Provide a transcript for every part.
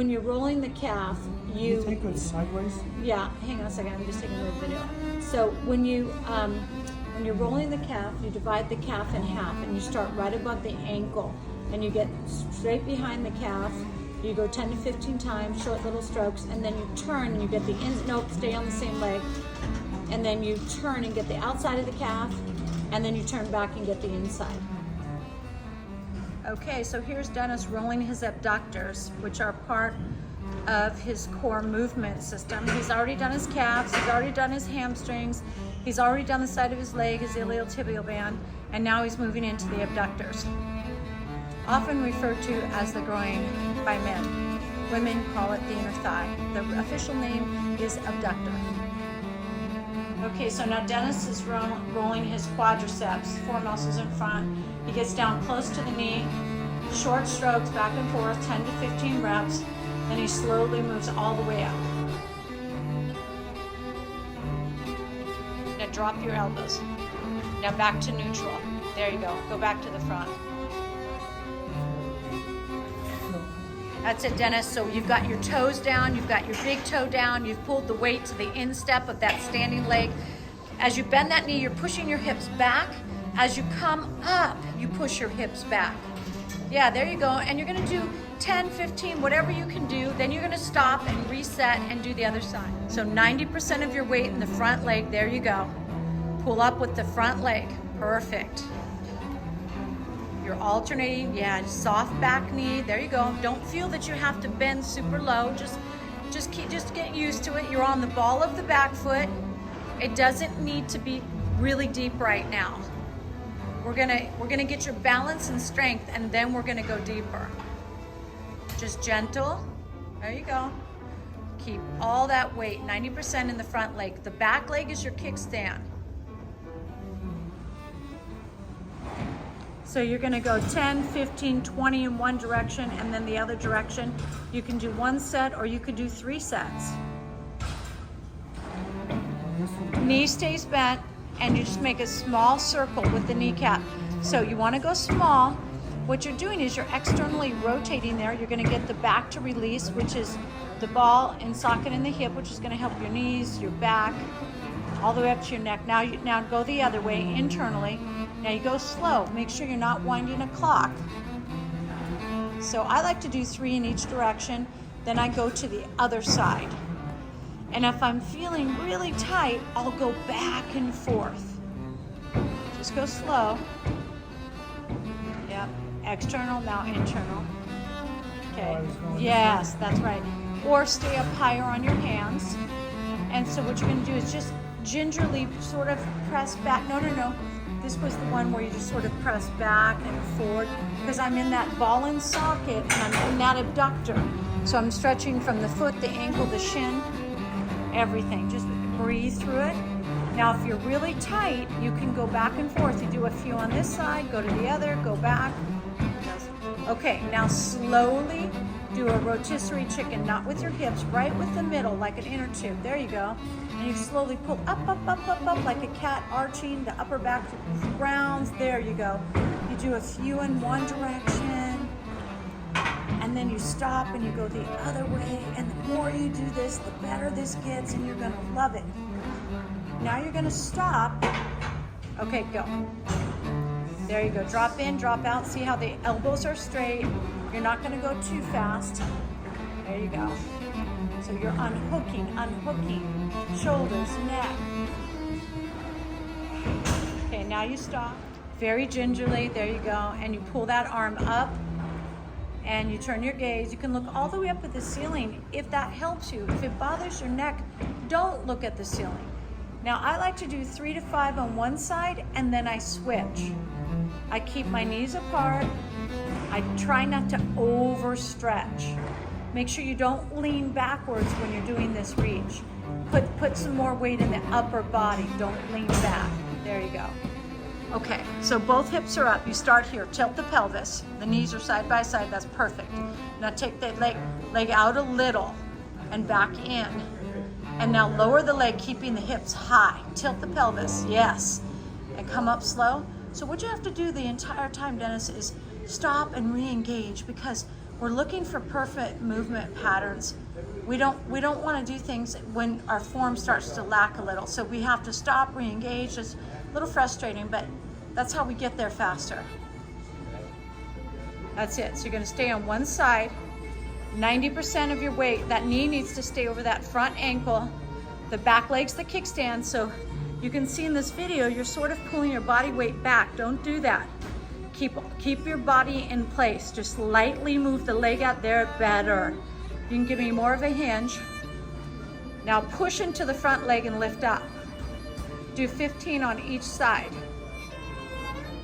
when you're rolling the calf, you take it sideways. yeah, hang on a second, I'm just taking a little video. So when you're rolling the calf, you divide the calf in half and you start right above the ankle and you get straight behind the calf. You go 10 to 15 times, short little strokes, and then you turn and you get the nope, stay on the same leg. And then you turn and get the outside of the calf, and then you turn back and get the inside. Okay, so here's Dennis rolling his abductors, which are part of his core movement system. He's already done his calves, he's already done his hamstrings, he's already done the side of his leg, his iliotibial band, and now he's moving into the abductors. Often referred to as the groin by men. Women call it the inner thigh. The official name is abductor. Okay, so now Dennis is rolling his quadriceps, 4 muscles in front. He gets down close to the knee, short strokes back and forth, 10 to 15 reps, then he slowly moves all the way up. Now drop your elbows. Now back to neutral. There you go. Go back to the front. That's it, Dennis. So you've got your toes down, you've got your big toe down, you've pulled the weight to the instep of that standing leg. As you bend that knee, you're pushing your hips back. As you come up, you push your hips back. Yeah, there you go. And you're gonna do 10, 15, whatever you can do. Then you're gonna stop and reset and do the other side. So 90% of your weight in the front leg, there you go. Pull up with the front leg, perfect. You're alternating, yeah, soft back knee, there you go. Don't feel that you have to bend super low, just get used to it. You're on the ball of the back foot. It doesn't need to be really deep right now. We're gonna get your balance and strength, and then we're gonna go deeper. Just gentle, there you go. Keep all that weight, 90% in the front leg. The back leg is your kickstand. So you're gonna go 10, 15, 20 in one direction and then the other direction. You can do 1 set or you could do 3 sets. Knee stays bent and you just make a small circle with the kneecap. So you wanna go small. What you're doing is you're externally rotating there. You're gonna get the back to release, which is the ball and socket in the hip, which is gonna help your knees, your back, all the way up to your neck. Now go the other way, internally. Now you go slow. Make sure you're not winding a clock. So I like to do 3 in each direction. Then I go to the other side. And if I'm feeling really tight, I'll go back and forth. Just go slow. Yep. External, now internal. Okay. Yes, that's right. Or stay up higher on your hands. And so what you're going to do is just gingerly sort of press back. No. This was the one where you just sort of press back and forward, because I'm in that ball and socket and I'm in that abductor. So I'm stretching from the foot, the ankle, the shin, everything. Just breathe through it. Now, if you're really tight, you can go back and forth. You do a few on this side, go to the other, go back. Okay, now slowly do a rotisserie chicken, not with your hips, right with the middle, like an inner tube. There you go. And you slowly pull up, like a cat arching the upper back rounds. There you go. You do a few in one direction, and then you stop and you go the other way. And the more you do this, the better this gets, and you're gonna love it. Now you're gonna stop. Okay, go. There you go. Drop in, drop out. See how the elbows are straight. You're not gonna go too fast. There you go. So you're unhooking, shoulders, neck. Okay, now you stop. Very gingerly, there you go. And you pull that arm up and you turn your gaze. You can look all the way up at the ceiling if that helps you. If it bothers your neck, don't look at the ceiling. Now I like to do 3 to 5 on one side and then I switch. I keep my knees apart. I try not to overstretch. Make sure you don't lean backwards when you're doing this reach. Put some more weight in the upper body. Don't lean back. There you go. Okay, so both hips are up. You start here. Tilt the pelvis. The knees are side by side. That's perfect. Now take the leg out a little and back in. And now lower the leg, keeping the hips high. Tilt the pelvis. Yes. And come up slow. So what you have to do the entire time, Dennis, is stop and re-engage, because We're looking for perfect movement patterns. We don't want to do things when our form starts to lack a little. So we have to stop, re-engage. It's a little frustrating, but that's how we get there faster. That's it. So you're going to stay on one side. 90% of your weight, that knee needs to stay over that front ankle. The back leg's the kickstand. So you can see in this video, you're sort of pulling your body weight back. Don't do that. Keep your body in place. Just lightly move the leg out there, better. You can give me more of a hinge. Now push into the front leg and lift up. Do 15 on each side.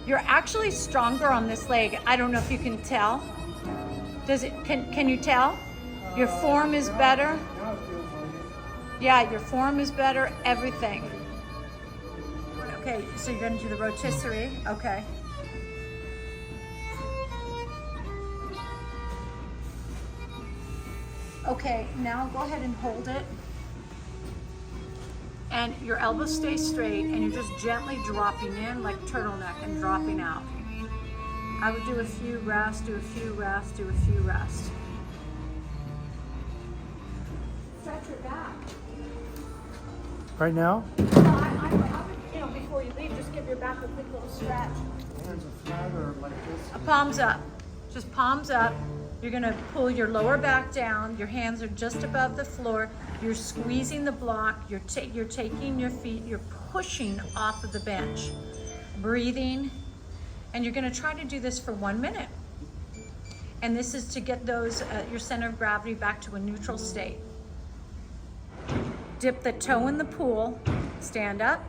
You're actually stronger on this leg. I don't know if you can tell. Can you tell? Your form is better. Yeah, your form is better, everything. Okay, so you're gonna do the rotisserie, okay. Okay, now go ahead and hold it. And your elbows stay straight and you're just gently dropping in like turtleneck and dropping out. I would do a few rests, do a few rests, do a few rests. Stretch your back. Right now? I would, before you leave, just give your back a quick little stretch. Hands are flat or like this? Palms up, just palms up. You're gonna pull your lower back down. Your hands are just above the floor. You're squeezing the block. You're taking your feet, you're pushing off of the bench. Breathing, and you're gonna try to do this for 1 minute. And this is to get your center of gravity back to a neutral state. Dip the toe in the pool, stand up,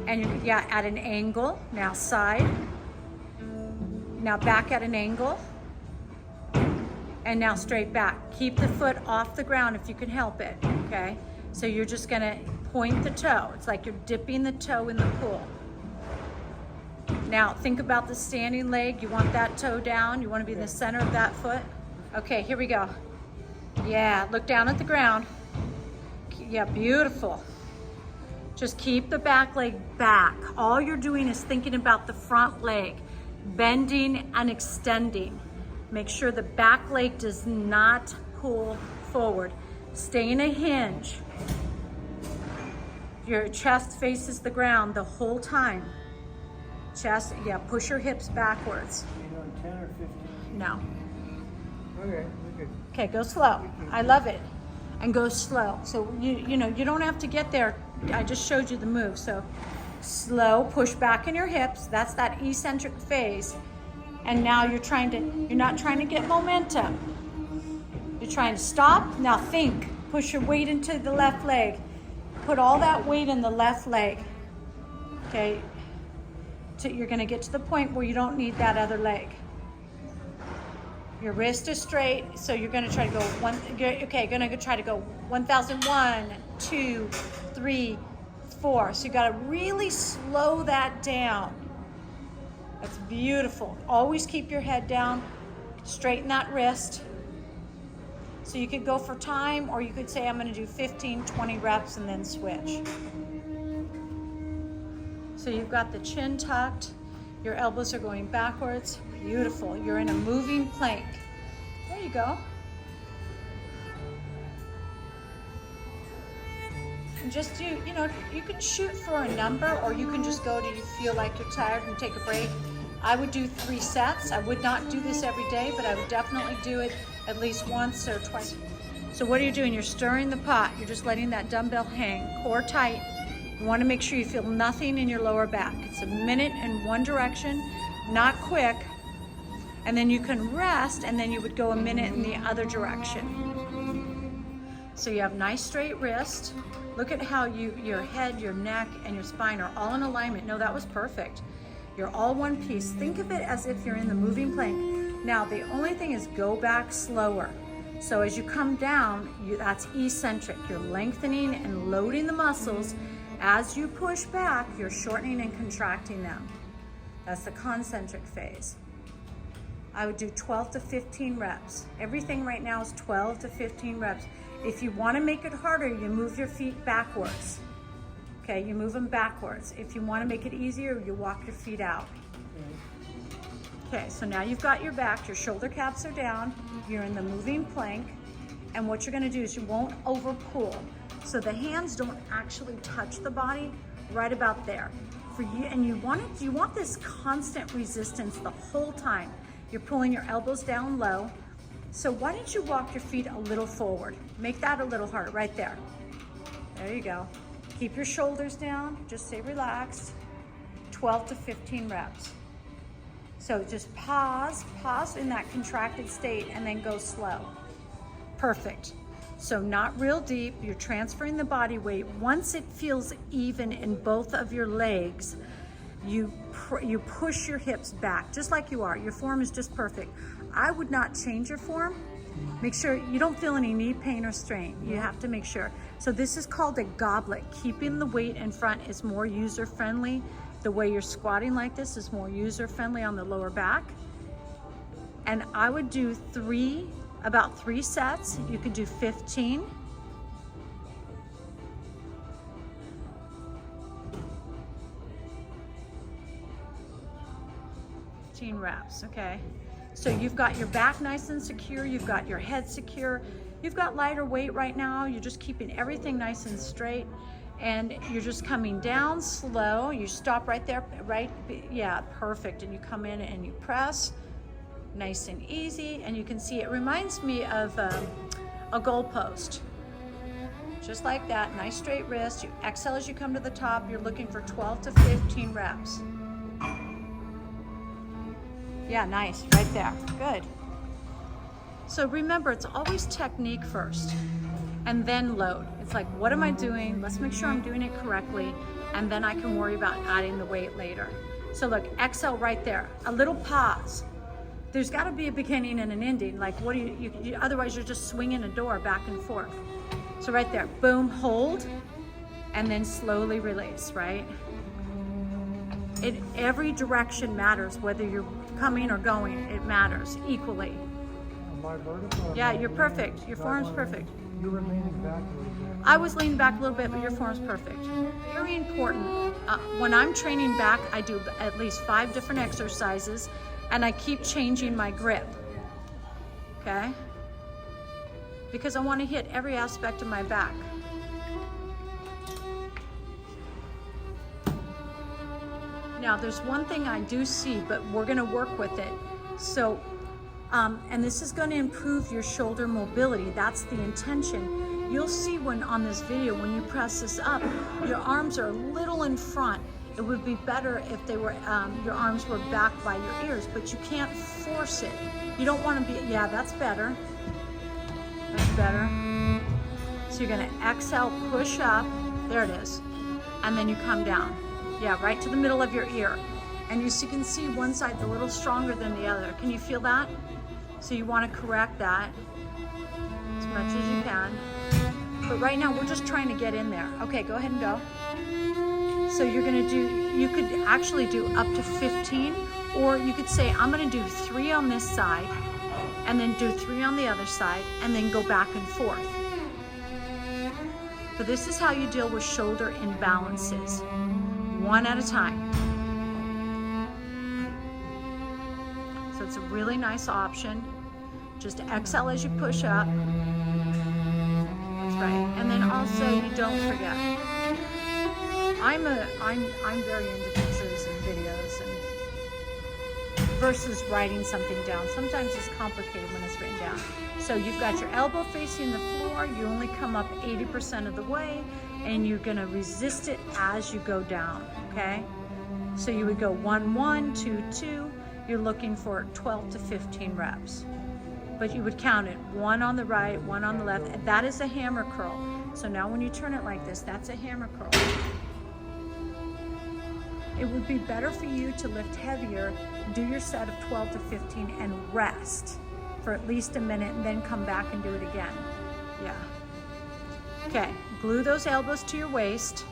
and you're at an angle. Now side, now back at an angle. And now straight back. Keep the foot off the ground if you can help it, okay? So you're just gonna point the toe. It's like you're dipping the toe in the pool. Now think about the standing leg. You want that toe down. You wanna be in the center of that foot. Okay, here we go. Yeah, look down at the ground. Yeah, beautiful. Just keep the back leg back. All you're doing is thinking about the front leg, bending and extending. Make sure the back leg does not pull forward. Stay in a hinge. Your chest faces the ground the whole time. Chest, yeah, push your hips backwards. Are you doing 10 or 15? No. Okay, okay. Okay, go slow. I love it. And go slow. So you don't have to get there. I just showed you the move. So slow, push back in your hips. That's that eccentric phase. And now you're not trying to get momentum. You're trying to stop. Now think, push your weight into the left leg. Put all that weight in the left leg. Okay, you're gonna get to the point where you don't need that other leg. Your wrist is straight, so you're gonna try to go gonna try to go 1,001, 2, 3, 4. So you gotta really slow that down. That's beautiful. Always keep your head down, straighten that wrist. So you could go for time, or you could say, I'm gonna do 15, 20 reps and then switch. So you've got the chin tucked, your elbows are going backwards. Beautiful, you're in a moving plank. There you go. And just do, you can shoot for a number, or you can just go to you feel like you're tired and take a break. I would do 3 sets. I would not do this every day, but I would definitely do it at least once or twice. So what are you doing? You're stirring the pot. You're just letting that dumbbell hang, core tight. You want to make sure you feel nothing in your lower back. It's a minute in one direction, not quick. And then you can rest, and then you would go a minute in the other direction. So you have nice straight wrist. Look at how your head, your neck, and your spine are all in alignment. No, that was perfect. You're all one piece. Think of it as if you're in the moving plank. Now, the only thing is go back slower. So as you come down, that's eccentric. You're lengthening and loading the muscles. As you push back, you're shortening and contracting them. That's the concentric phase. I would do 12 to 15 reps. Everything right now is 12 to 15 reps. If you want to make it harder, you move your feet backwards. Okay, you move them backwards. If you want to make it easier, you walk your feet out. Okay, so now you've got your back, your shoulder caps are down, you're in the moving plank, and what you're gonna do is you won't over pull. So the hands don't actually touch the body, right about there. For you, and you want this constant resistance the whole time. You're pulling your elbows down low. So why don't you walk your feet a little forward? Make that a little harder, right there. There you go. Keep your shoulders down, just stay relaxed. 12 to 15 reps. So just pause in that contracted state and then go slow. Perfect. So not real deep, you're transferring the body weight. Once it feels even in both of your legs, you push your hips back, just like you are. Your form is just perfect. I would not change your form. Make sure you don't feel any knee pain or strain. You have to make sure. So this is called a goblet. Keeping the weight in front is more user-friendly. The way you're squatting like this is more user-friendly on the lower back. And I would do about three sets. You could do 15. Reps, okay? So you've got your back nice and secure, you've got your head secure, you've got lighter weight right now, you're just keeping everything nice and straight, and you're just coming down slow. You stop right there, right? Yeah, perfect. And you come in and you press, nice and easy, and you can see it reminds me of a goalpost. Just like that, nice straight wrist. You exhale as you come to the top. You're looking for 12 to 15 reps. Yeah, nice, right there, good. So remember, it's always technique first and then load. It's like, what am I doing? Let's make sure I'm doing it correctly, and then I can worry about adding the weight later. So look, exhale right there, a little pause. There's gotta be a beginning and an ending. Like, what do you otherwise you're just swinging a door back and forth. So right there, boom, hold, and then slowly release, right? Every direction matters, whether you're coming or going, it matters equally. Am I vertical? Yeah, you're perfect. Your form's perfect. You were leaning back a little bit. I was leaning back a little bit, but your form's perfect. Very important. When I'm training back, I do at least 5 different exercises, and I keep changing my grip, okay? Because I want to hit every aspect of my back. Now, there's one thing I do see, but we're going to work with it. So, and this is going to improve your shoulder mobility. That's the intention. You'll see when on this video, when you press this up, your arms are a little in front. It would be better if they were, your arms were back by your ears, but you can't force it. You don't want to be, yeah, that's better. That's better. So you're going to exhale, push up. There it is. And then you come down. Yeah, right to the middle of your ear. And you can see one side's a little stronger than the other. Can you feel that? So you want to correct that as much as you can. But right now, we're just trying to get in there. Okay, go ahead and go. So you're gonna do, you could actually do up to 15, or you could say, I'm gonna do 3 on this side, and then do 3 on the other side, and then go back and forth. So this is how you deal with shoulder imbalances. One at a time. So it's a really nice option. Just exhale as you push up. That's right. And then also you don't forget. I'm very into pictures and videos and versus writing something down. Sometimes it's complicated when it's written down. So you've got your elbow facing the floor. You only come up 80% of the way, and you're gonna resist it as you go down, okay? So you would go 1, 1, 2, 2. You're looking for 12 to 15 reps. But you would count it, 1 on the right, 1 on the left. And that is a hammer curl. So now when you turn it like this, that's a hammer curl. It would be better for you to lift heavier, do your set of 12 to 15 and rest for at least a minute, and then come back and do it again. Yeah. Okay, glue those elbows to your waist.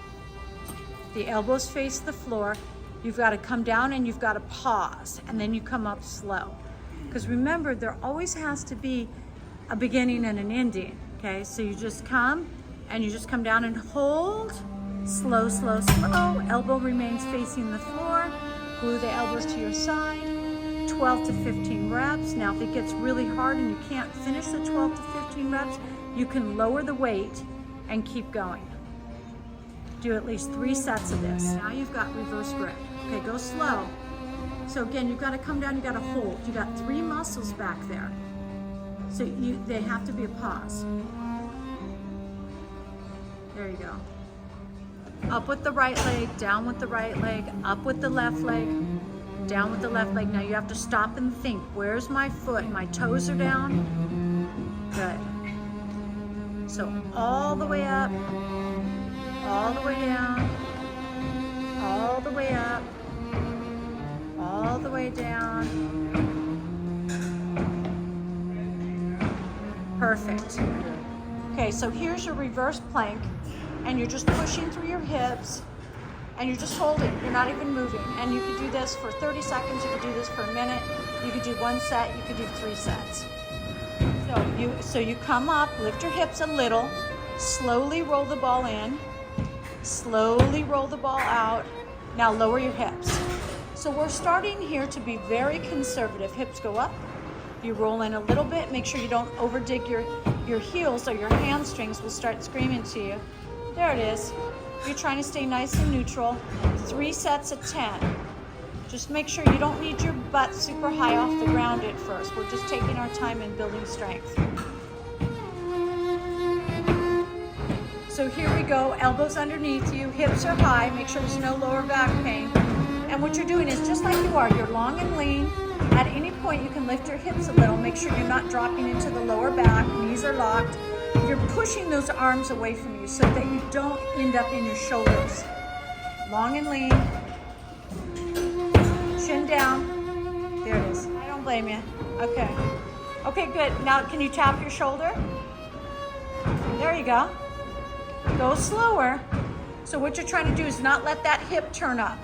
The elbows face the floor. You've got to come down and you've got to pause, and then you come up slow. Because remember, there always has to be a beginning and an ending, okay? So you just come, and you just come down and hold. Slow, slow, slow. Elbow remains facing the floor. Glue the elbows to your side. 12 to 15 reps. Now, if it gets really hard and you can't finish the 12 to 15 reps, you can lower the weight and keep going. Do at least 3 sets of this. Now you've got reverse grip. Okay, go slow. So again, you've got to come down, you got to hold. You got 3 muscles back there. So they have to be a pause. There you go. Up with the right leg, down with the right leg, up with the left leg, down with the left leg. Now you have to stop and think, where's my foot? My toes are down. Good. So all the way up, all the way down, all the way up, all the way down. Perfect. Okay, so here's your reverse plank, and you're just pushing through your hips, and you're just holding. You're not even moving. And you could do this for 30 seconds. You could do this for a minute. You could do 1 set. You could do 3 sets. So you come up, lift your hips a little, slowly roll the ball in, slowly roll the ball out. Now lower your hips. So we're starting here to be very conservative. Hips go up. You roll in a little bit. Make sure you don't overdig your heels, or your hamstrings will start screaming to you. There it is. You're trying to stay nice and neutral. 3 sets of 10. Just make sure you don't need your butt super high off the ground at first. We're just taking our time and building strength. So here we go, elbows underneath you, hips are high, make sure there's no lower back pain. And what you're doing is just like you are, you're long and lean. At any point you can lift your hips a little, make sure you're not dropping into the lower back, knees are locked. You're pushing those arms away from you so that you don't end up in your shoulders. Long and lean, chin down, there it is. I don't blame you, okay. Okay, good, now can you tap your shoulder? There you go. Go slower. So what you're trying to do is not let that hip turn up.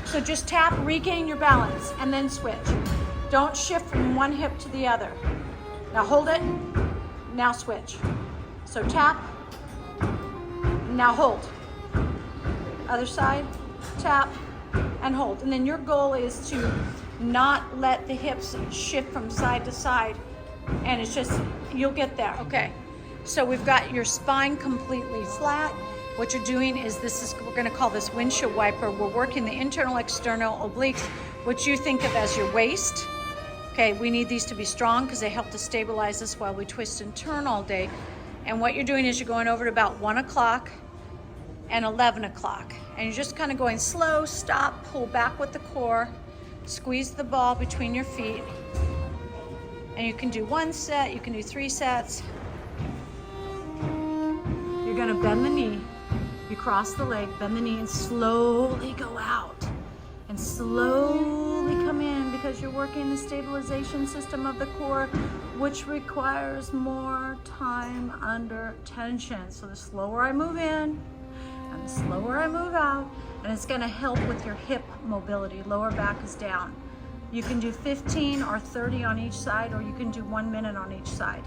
So just tap, regain your balance, and then switch. Don't shift from one hip to the other. Now hold it, now switch. So tap, now hold. Other side, tap, and hold. And then your goal is to not let the hips shift from side to side. And it's just, you'll get there. Okay, so we've got your spine completely flat. What you're doing is we're gonna call this windshield wiper. We're working the internal, external obliques, which you think of as your waist. Okay, we need these to be strong because they help to stabilize us while we twist and turn all day. And what you're doing is you're going over to about 1 o'clock and 11 o'clock. And you're just kind of going slow, stop, pull back with the core, squeeze the ball between your feet. And you can do 1 set, you can do 3 sets. You're gonna bend the knee. You cross the leg, bend the knee, and slowly go out. And slowly come in, because you're working the stabilization system of the core, which requires more time under tension. So the slower I move in, and the slower I move out, and it's gonna help with your hip mobility. Lower back is down. You can do 15 or 30 on each side, or you can do 1 minute on each side.